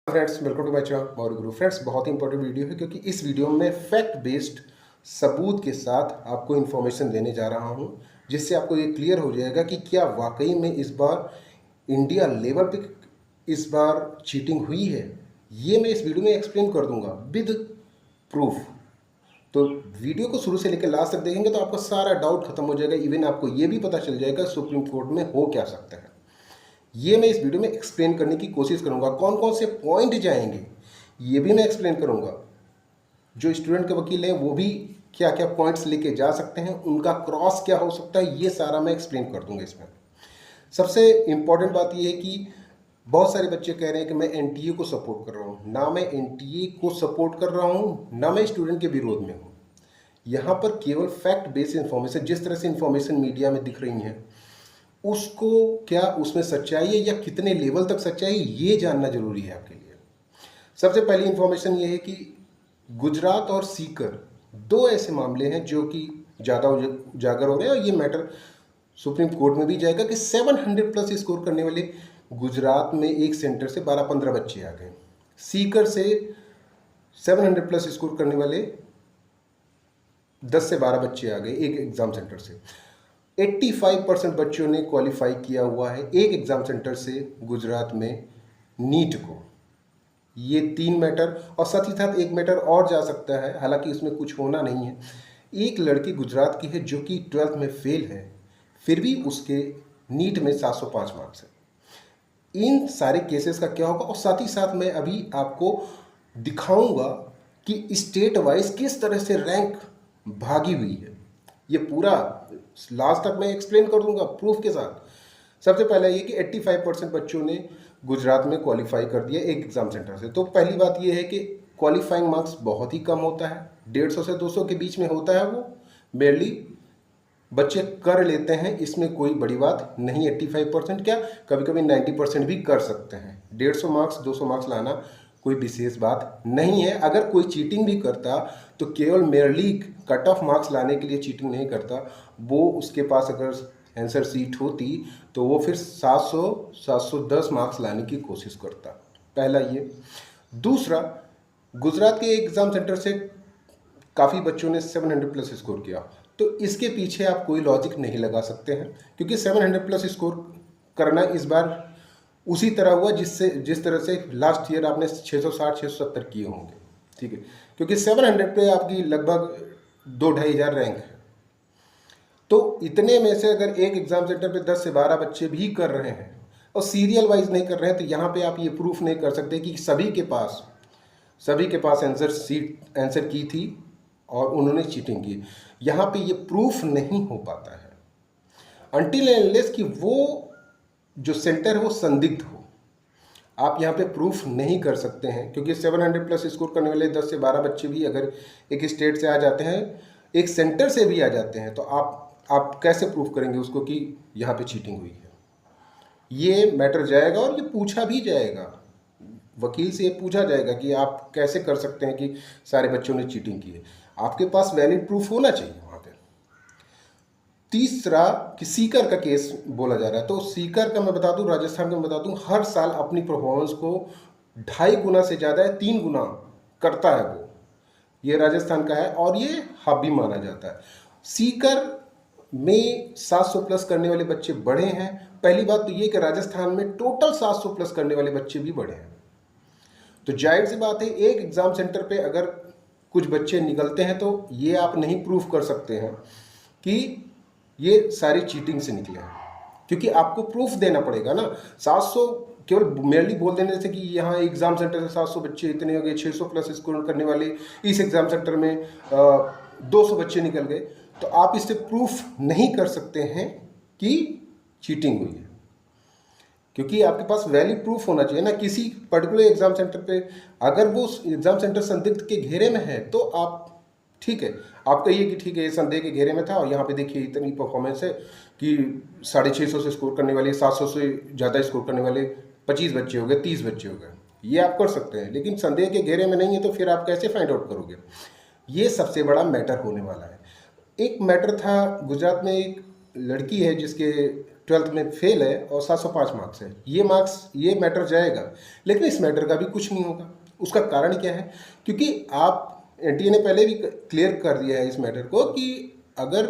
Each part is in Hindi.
Friends, welcome to my channel Maurya Guru. Friends, बहुत ही इंपॉर्टेंट वीडियो है क्योंकि इस वीडियो में फैक्ट बेस्ड सबूत के साथ आपको इन्फॉर्मेशन देने जा रहा हूं, जिससे आपको ये क्लियर हो जाएगा कि क्या वाकई में इस बार इंडिया लेवल पे इस बार चीटिंग हुई है। ये मैं इस वीडियो में एक्सप्लेन कर दूंगा विद प्रूफ। तो वीडियो को शुरू से लेकर लास्ट तक देखेंगे तो आपका सारा डाउट खत्म हो जाएगा। इवन आपको ये भी पता चल जाएगा सुप्रीम कोर्ट में हो क्या सकता है। ये मैं इस वीडियो में एक्सप्लेन करने की कोशिश करूंगा। कौन कौन से पॉइंट जाएंगे ये भी मैं एक्सप्लेन करूंगा। जो स्टूडेंट के वकील हैं वो भी क्या क्या पॉइंट्स लेके जा सकते हैं, उनका क्रॉस क्या हो सकता है, ये सारा मैं एक्सप्लेन कर दूंगा इसमें। सबसे इंपॉर्टेंट बात ये है कि बहुत सारे बच्चे कह रहे हैं कि मैं एनटीए को सपोर्ट कर रहा हूँ। ना मैं एनटीए को सपोर्ट कर रहा हूँ, ना मैं स्टूडेंट के विरोध में हूँ। यहाँ पर केवल फैक्ट बेस्ड इंफॉर्मेशन, जिस तरह से इंफॉर्मेशन मीडिया में दिख रही हैं उसको क्या उसमें सच्चाई है या कितने लेवल तक सच्चाई है, ये जानना जरूरी है आपके लिए। सबसे पहली इंफॉर्मेशन ये है कि गुजरात और सीकर दो ऐसे मामले हैं जो कि ज़्यादा उजागर हो रहे हैं और ये मैटर सुप्रीम कोर्ट में भी जाएगा कि 700 प्लस स्कोर करने वाले गुजरात में एक सेंटर से 12-15 बच्चे आ गए। सीकर से 700 प्लस स्कोर करने वाले 10 से 12 बच्चे आ गए एक एग्जाम सेंटर से। 85% बच्चों ने क्वालिफाई किया हुआ है एक एग्जाम सेंटर से गुजरात में नीट को। ये 3 मैटर, और साथ ही साथ एक मैटर और जा सकता है, हालांकि इसमें कुछ होना नहीं है। एक लड़की गुजरात की है जो कि 12th में फेल है, फिर भी उसके नीट में 705 मार्क्स है। इन सारे केसेस का क्या होगा, और साथ ही साथ मैं अभी आपको दिखाऊंगा कि स्टेट वाइज किस तरह से रैंक भागी हुई है। ये पूरा लास्ट तक मैं एक्सप्लेन कर दूंगा प्रूफ के साथ। सबसे पहले ये कि 85% बच्चों ने गुजरात में क्वालिफाई कर दिया एक एग्जाम सेंटर से। तो पहली बात ये है कि क्वालिफाइंग मार्क्स बहुत ही कम होता है, 150 से 200 के बीच में होता है। वो मेरली बच्चे कर लेते हैं, इसमें कोई बड़ी बात नहीं। 85% क्या, कभी कभी 90% भी कर सकते हैं। 150 मार्क्स 200 मार्क्स लाना कोई विशेष बात नहीं है। अगर कोई चीटिंग भी करता तो केवल मेरली कट ऑफ मार्क्स लाने के लिए चीटिंग नहीं करता, वो उसके पास अगर आंसर सीट होती तो वो फिर 700-710 मार्क्स लाने की कोशिश करता। पहला ये। दूसरा, गुजरात के एग्जाम सेंटर से काफ़ी बच्चों ने 700 प्लस स्कोर किया, तो इसके पीछे आप कोई लॉजिक नहीं लगा सकते हैं, क्योंकि 700 प्लस स्कोर करना इस बार उसी तरह हुआ जिस तरह से लास्ट ईयर आपने 660-670 किए होंगे। ठीक है, क्योंकि 700 पे आपकी लगभग 2-2.5 हज़ार रैंक है। तो इतने में से अगर एक एग्जाम सेंटर पे 10 से 12 बच्चे भी कर रहे हैं और सीरियल वाइज नहीं कर रहे हैं, तो यहाँ पे आप ये प्रूफ नहीं कर सकते कि सभी के पास आंसर की थी और उन्होंने चीटिंग की। यहाँ पे ये प्रूफ नहीं हो पाता है अनटिल एंड अनलेस कि वो जो सेंटर है वो संदिग्ध हो। आप यहाँ पे प्रूफ नहीं कर सकते हैं, क्योंकि 700 प्लस स्कोर करने वाले 10 से 12 बच्चे भी अगर एक स्टेट से आ जाते हैं, एक सेंटर से भी आ जाते हैं, तो आप कैसे प्रूफ करेंगे उसको कि यहाँ पे चीटिंग हुई है। ये मैटर जाएगा और ये पूछा भी जाएगा, वकील से ये पूछा जाएगा कि आप कैसे कर सकते हैं कि सारे बच्चों ने चीटिंग की है। आपके पास वैलिड प्रूफ होना चाहिए वहाँ पे। तीसरा कि सीकर का केस बोला जा रहा है, तो सीकर का मैं बता दूं, राजस्थान का मैं बता दूं, हर साल अपनी परफॉर्मेंस को 2.5 गुना से ज़्यादा है 3 गुना करता है वो। ये राजस्थान का है और ये हॉबी माना जाता है। सीकर में 700 प्लस करने वाले बच्चे बढ़े हैं। पहली बात तो ये कि राजस्थान में टोटल 700 प्लस करने वाले बच्चे भी बढ़े हैं। तो जाहिर सी बात है, एक एग्जाम सेंटर पे अगर कुछ बच्चे निकलते हैं तो ये आप नहीं प्रूफ कर सकते हैं कि ये सारी चीटिंग से निकले हैं, क्योंकि आपको प्रूफ देना पड़ेगा ना। 700 केवल मेरली बोल देने से कि यहाँ एग्जाम सेंटर से 700 बच्चे इतने हो गए, 600 प्लस स्कोर करने वाले इस एग्जाम सेंटर में 200 बच्चे निकल गए, तो आप इससे प्रूफ नहीं कर सकते हैं कि चीटिंग हुई है, क्योंकि आपके पास वैलिड प्रूफ होना चाहिए ना। किसी पर्टिकुलर एग्जाम सेंटर पे अगर वो एग्जाम सेंटर संदिग्ध के घेरे में है तो आप ठीक है, आप कहिए कि ठीक है ये संदेह के घेरे में था और यहाँ पे देखिए इतनी परफॉर्मेंस है कि 650 से स्कोर करने वाले, 700 से ज़्यादा स्कोर करने वाले 25 बच्चे हो गए, 30 बच्चे हो गए, ये आप कर सकते हैं। लेकिन संदेह के घेरे में नहीं है तो फिर आप कैसे फाइंड आउट करोगे। ये सबसे बड़ा मैटर होने वाला है। एक मैटर था, गुजरात में एक लड़की है जिसके 12th में फेल है और 705 मार्क्स है, ये मैटर जाएगा। लेकिन इस मैटर का भी कुछ नहीं होगा। उसका कारण क्या है? क्योंकि आप एनटीए ने पहले भी क्लियर कर दिया है इस मैटर को कि अगर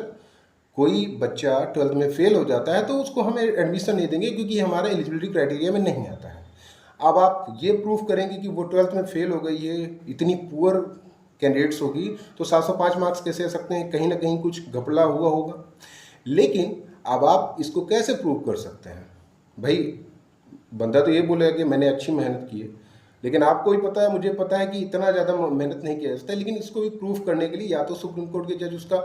कोई बच्चा 12th में फेल हो जाता है तो उसको हमें एडमिशन नहीं देंगे, क्योंकि हमारा एलिजिबिलिटी क्राइटेरिया में नहीं आता है। अब आप ये प्रूफ करेंगे कि वो 12th में फेल हो गई है, इतनी पुअर कैंडिडेट्स होगी, तो 705 मार्क्स कैसे आ सकते हैं? कहीं ना कहीं कुछ घपला हुआ होगा। लेकिन अब आप इसको कैसे प्रूव कर सकते हैं? भाई बंदा तो ये बोलेगा कि मैंने अच्छी मेहनत की है, लेकिन आपको भी पता है, मुझे पता है कि इतना ज़्यादा मेहनत नहीं किया जाता है। लेकिन इसको भी प्रूफ करने के लिए या तो सुप्रीम कोर्ट के जज उसका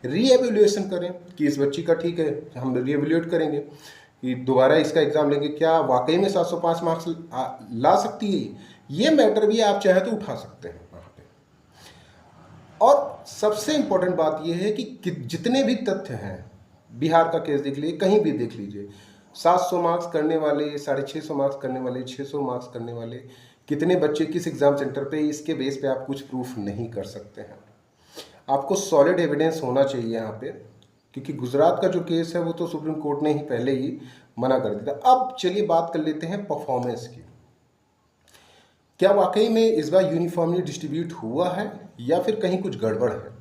रीएवैल्यूएशन करें कि इस बच्ची का ठीक है, हम रीएवैल्यूएट करेंगे कि दोबारा इसका एग्ज़ाम लेंगे, क्या वाकई में 705 मार्क्स ला सकती है। ये मैटर भी आप चाहे तो उठा सकते हैं वहाँ पे। और सबसे इम्पोर्टेंट बात यह है कि जितने भी तथ्य हैं, बिहार का केस देख लीजिए, कहीं भी देख लीजिए, 700 मार्क्स करने वाले, 650 मार्क्स करने वाले, 600 मार्क्स करने वाले, कितने बच्चे किस एग्ज़ाम सेंटर पे, इसके बेस पे आप कुछ प्रूफ नहीं कर सकते हैं। आपको सॉलिड एविडेंस होना चाहिए यहाँ पे, क्योंकि गुजरात का जो केस है वो तो सुप्रीम कोर्ट ने ही पहले ही मना कर दिया था। अब चलिए बात कर लेते हैं परफॉर्मेंस की। क्या वाकई में इस बार यूनिफॉर्मली डिस्ट्रीब्यूट हुआ है या फिर कहीं कुछ गड़बड़ है?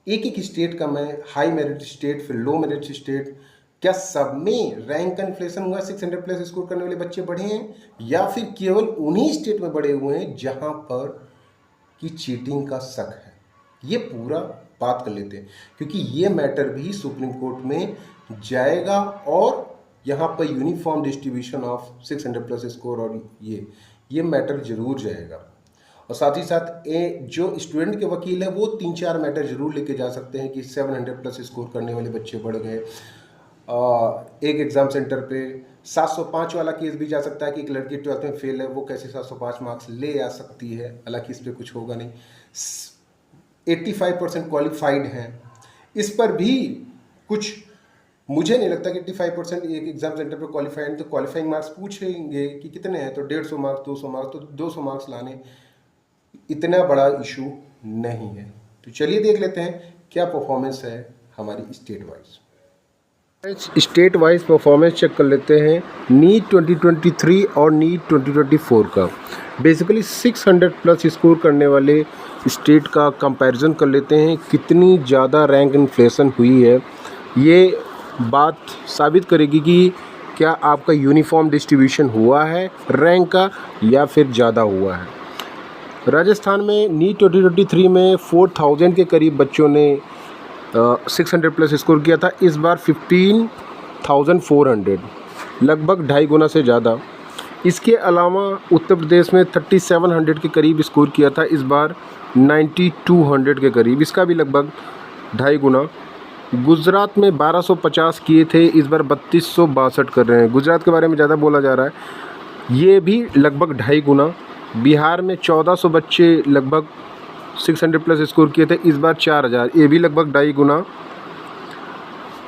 एक एक स्टेट का मैं हाई मेरिट स्टेट, फिर लो मेरिट स्टेट, क्या सब में रैंक का इन्फ्लेशन हुआ, 600 प्लस स्कोर करने वाले बच्चे बढ़े हैं, या फिर केवल उन्हीं स्टेट में बढ़े हुए हैं जहां पर कि चीटिंग का शक है? ये पूरा बात कर लेते हैं, क्योंकि ये मैटर भी सुप्रीम कोर्ट में जाएगा और यहाँ पर uniform distribution of 600 plus score और ये मैटर जरूर जाएगा। और साथ ही साथ जो स्टूडेंट के वकील है वो 3-4 मैटर जरूर लेके जा सकते हैं कि 700 प्लस स्कोर करने वाले बच्चे बढ़ गए। एक एग्ज़ाम सेंटर पे 705 वाला केस भी जा सकता है कि एक लड़की 12th में फेल है, वो कैसे 705 मार्क्स ले आ सकती है, हालांकि इस पर कुछ होगा नहीं। 85% क्वालिफाइड हैं, इस पर भी कुछ, मुझे नहीं लगता कि 85% एक एग्ज़ाम सेंटर पे क्वालिफाइड, तो क्वालिफाइंग मार्क्स पूछेंगे कि कितने हैं, तो 150 मार्क्स, 200 मार्क्स, तो 200 मार्क्स लाने इतना बड़ा इशू नहीं है। तो चलिए देख लेते हैं क्या परफॉर्मेंस है हमारी state wise. State wise performance check कर लेते हैं नीट 2023 और नीट 2024 का। बेसिकली 600 प्लस स्कोर करने वाले स्टेट का कंपैरिजन कर लेते हैं, कितनी ज़्यादा रैंक इन्फ्लेशन हुई है। ये बात साबित करेगी कि क्या आपका यूनिफॉर्म डिस्ट्रीब्यूशन हुआ है रैंक का या फिर ज़्यादा हुआ है। राजस्थान में नीट 2023 में 4000 के करीब बच्चों ने 600 प्लस स्कोर किया था। इस बार 15,400, लगभग 2.5 गुना से ज़्यादा। इसके अलावा उत्तर प्रदेश में 3700 के करीब स्कोर किया था, इस बार 9200 के करीब, इसका भी लगभग 2.5 गुना। गुजरात में 1250 किए थे, इस बार 3262 कर रहे हैं। गुजरात के बारे में ज़्यादा बोला जा रहा है, ये भी लगभग 2.5 गुना। बिहार में 1400 बच्चे लगभग 600 प्लस स्कोर किए थे, इस बार 4000, ये भी लगभग 2.5 गुना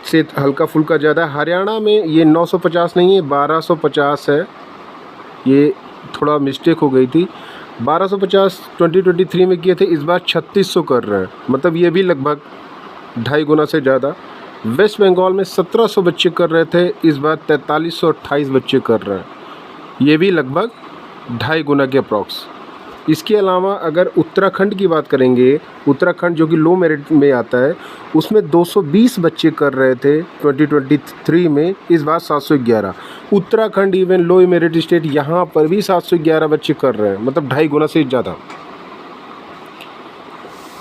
से हल्का फुल्का ज़्यादा। हरियाणा में ये 950 नहीं है, 1250 है, ये थोड़ा मिस्टेक हो गई थी। 1250 2023 में किए थे, इस बार 3600 कर रहे हैं, मतलब ये भी लगभग 2.5 गुना से ज़्यादा। वेस्ट बंगाल में 1700 बच्चे कर रहे थे, इस बार 4328 बच्चे कर रहे हैं, ये भी लगभग 2.5 गुना के अप्रॉक्स। इसके अलावा अगर उत्तराखंड की बात करेंगे, उत्तराखंड जो कि लो मेरिट में आता है, उसमें 220 बच्चे कर रहे थे 2023 में, इस बार 711। उत्तराखंड इवन लो मेरिट स्टेट, यहाँ पर भी 711 बच्चे कर रहे हैं, मतलब 2.5 गुना से ज़्यादा,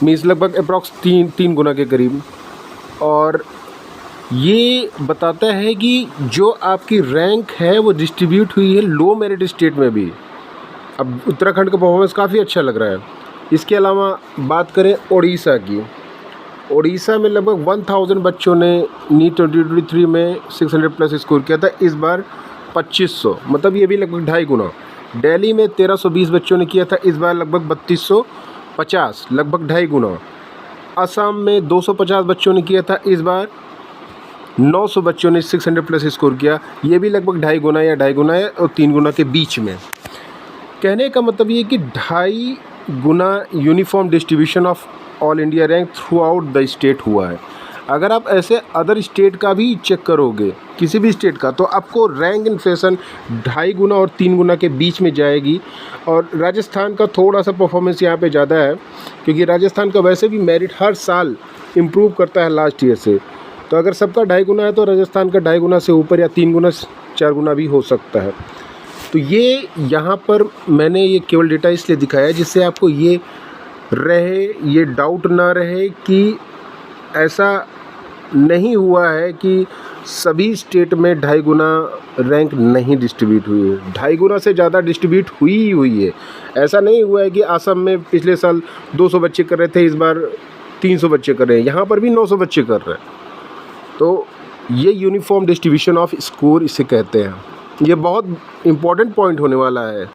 मीन्स लगभग अप्रॉक्स 3 गुना के करीब। और ये बताता है कि जो आपकी रैंक है वो डिस्ट्रीब्यूट हुई है लो मेरिट स्टेट में भी। अब उत्तराखंड का परफॉर्मेंस काफ़ी अच्छा लग रहा है। इसके अलावा बात करें उड़ीसा की, उड़ीसा में लगभग 1000 बच्चों ने नीट 2023 में 600 प्लस स्कोर किया था, इस बार 2500, मतलब ये भी लगभग 2.5 गुना। दिल्ली में 1320 बच्चों ने किया था, इस बार लगभग 3250, लगभग 2.5 गुना। असम में 250 बच्चों ने किया था, इस बार 900 बच्चों ने 600 प्लस स्कोर किया, ये भी लगभग 2.5 गुना या 2.5 गुना है और 3 गुना के बीच में। कहने का मतलब ये कि 2.5 गुना uniform distribution of all India rank throughout the state हुआ है। अगर आप ऐसे अदर स्टेट का भी चेक करोगे, किसी भी स्टेट का, तो आपको रैंक इन्फ्लेशन 2.5 गुना और 3 गुना के बीच में जाएगी। और राजस्थान का थोड़ा सा परफॉर्मेंस यहाँ पे ज़्यादा है, क्योंकि राजस्थान का वैसे भी मेरिट हर साल इम्प्रूव करता है लास्ट ईयर से। तो अगर सबका 2.5 गुना है तो राजस्थान का 2.5 गुना से ऊपर या 3 गुना 4 गुना भी हो सकता है। तो ये यहाँ पर मैंने ये केवल डेटा इसलिए दिखाया है जिससे आपको ये डाउट ना रहे कि ऐसा नहीं हुआ है कि सभी स्टेट में 2.5 गुना रैंक नहीं डिस्ट्रीब्यूट हुई है। 2.5 गुना से ज़्यादा डिस्ट्रीब्यूट हुई ही हुई है। ऐसा नहीं हुआ है कि असम में पिछले साल 200 बच्चे कर रहे थे, इस बार 300 बच्चे कर रहे हैं, यहाँ पर भी 900 बच्चे कर रहे हैं। तो ये यूनिफॉर्म डिस्ट्रीब्यूशन ऑफ स्कोर इसे कहते हैं। ये बहुत इम्पॉर्टेंट पॉइंट होने वाला है।